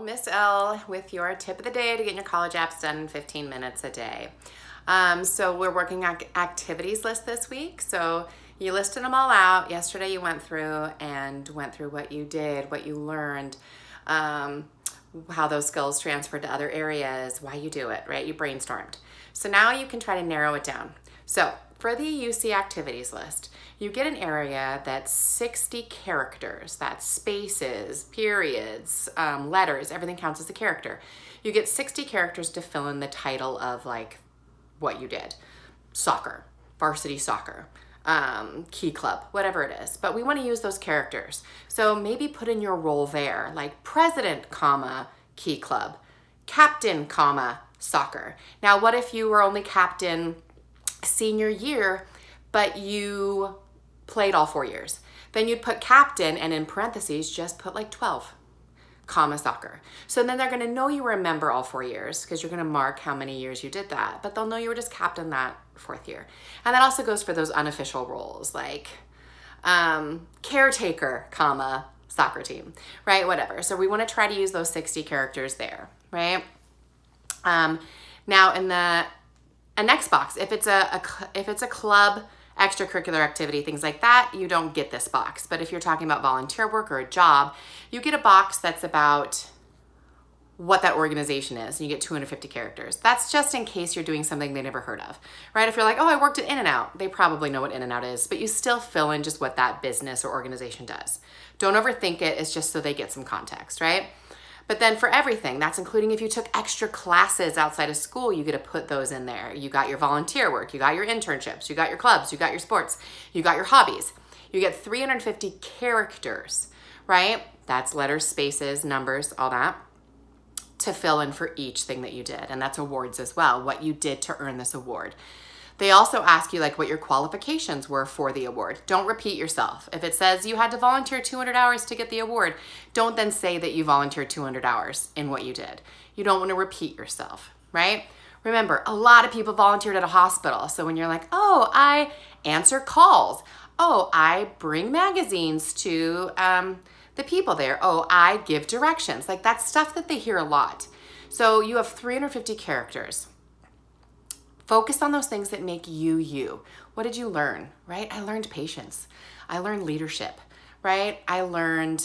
Miss L with your tip of the day to get your college apps done in 15 minutes a day. So we're working on activities list this week. So you listed them all out. Yesterday you went through what you did, what you learned, how those skills transferred to other areas, why you do it, right? You brainstormed. So now you can try to narrow it down. So for the UC activities list, you get an area that's 60 characters. That's spaces, periods, letters, everything counts as a character. You get 60 characters to fill in the title of like what you did. Soccer, varsity soccer, key club, whatever it is. But we want to use those characters. So maybe put in your role there, like president, comma, key club, captain, comma, soccer. Now, what if you were only captain senior year, but you played all 4 years? Then you'd put captain and in parentheses, just put like 12, comma, soccer. So then they're gonna know you were a member all 4 years because you're gonna mark how many years you did that, but they'll know you were just captain that 4th year. And that also goes for those unofficial roles like caretaker, comma, soccer team, right? Whatever. So we wanna try to use those 60 characters there, right? Now in the next box, if it's a club, extracurricular activity, things like that, you don't get this box. But if you're talking about volunteer work or a job, you get a box that's about what that organization is, and you get 250 characters. That's just in case you're doing something they never heard of, right? If you're like, oh, I worked at In-N-Out, they probably know what In-N-Out is, but you still fill in just what that business or organization does. Don't overthink it. It's just so they get some context, right? But then for everything, that's including if you took extra classes outside of school, you get to put those in there. You got your volunteer work, you got your internships, you got your clubs, you got your sports, you got your hobbies. You get 350 characters, right? That's letters, spaces, numbers, all that, to fill in for each thing that you did. And that's awards as well, what you did to earn this award. They also ask you like what your qualifications were for the award. Don't repeat yourself. If it says you had to volunteer 200 hours to get the award, don't then say that you volunteered 200 hours in what you did. You don't want to repeat yourself, right? Remember, a lot of people volunteered at a hospital. So when you're like, oh, I answer calls. Oh, I bring magazines to the people there. Oh, I give directions. Like that's stuff that they hear a lot. So you have 350 characters. Focus on those things that make you, you. What did you learn, right? I learned patience. I learned leadership, right? I learned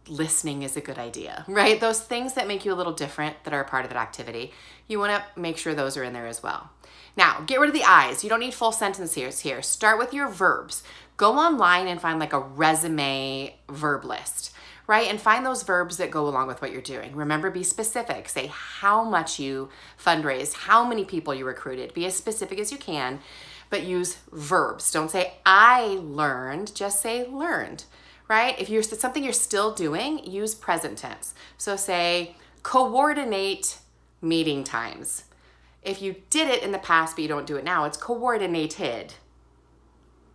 listening is a good idea, right? Those things that make you a little different that are a part of that activity, you want to make sure those are in there as well. Now, get rid of the I's. You don't need full sentences here. Start with your verbs. Go online and find like a resume verb list, right? And find those verbs that go along with what you're doing. Remember, be specific. Say how much you fundraised, how many people you recruited. Be as specific as you can, but use verbs. Don't say I learned, just say learned, right? If it's something you're still doing, use present tense. So say coordinate meeting times. If you did it in the past, but you don't do it now, it's coordinated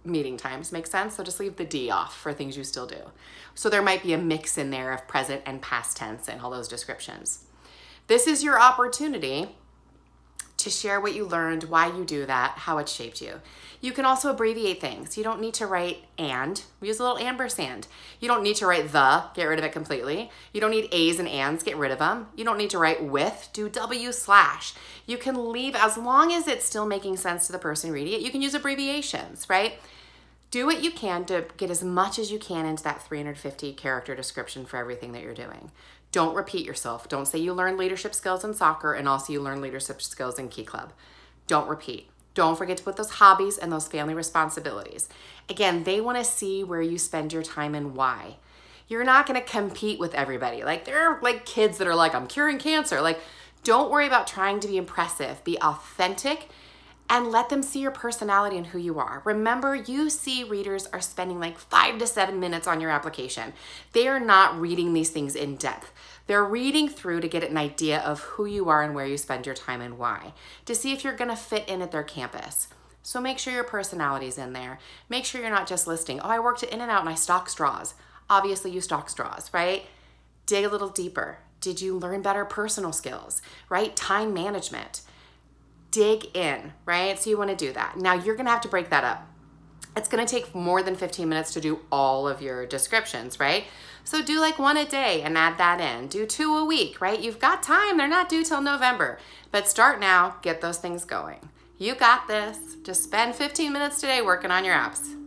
meeting times. Make sense? So just leave the D off for things you still do. So there might be a mix in there of present and past tense and all those descriptions. This is your opportunity to share what you learned, why you do that, how it shaped you. You can also abbreviate things. You don't need to write and. Use a little ampersand. You don't need to write the. Get rid of it completely. You don't need A's and ands. Get rid of them. You don't need to write with. Do W/. You can leave, as long as it's still making sense to the person reading it, you can use abbreviations, right? Do what you can to get as much as you can into that 350 character description for everything that you're doing. Don't repeat yourself. Don't say you learned leadership skills in soccer and also you learned leadership skills in Key Club. Don't repeat. Don't forget to put those hobbies and those family responsibilities. Again, they want to see where you spend your time and why. You're not going to compete with everybody. Like there are like kids that are like, I'm curing cancer. Like don't worry about trying to be impressive. Be authentic and let them see your personality and who you are. Remember, UC readers are spending like 5 to 7 minutes on your application. They are not reading these things in depth. They're reading through to get an idea of who you are and where you spend your time and why, to see if you're gonna fit in at their campus. So make sure your personality is in there. Make sure you're not just listing, oh, I worked at In-N-Out and I stock straws. Obviously you stock straws, right? Dig a little deeper. Did you learn better personal skills, right? Time management. Dig in, right? So you want to do that. Now you're going to have to break that up. it's gonna take more than 15 minutes to do all of your descriptions, right? So do like 1 a day and add that in. Do 2 a week, right? You've got time, they're not due till November. But start now, get those things going. You got this. Just spend 15 minutes today working on your apps.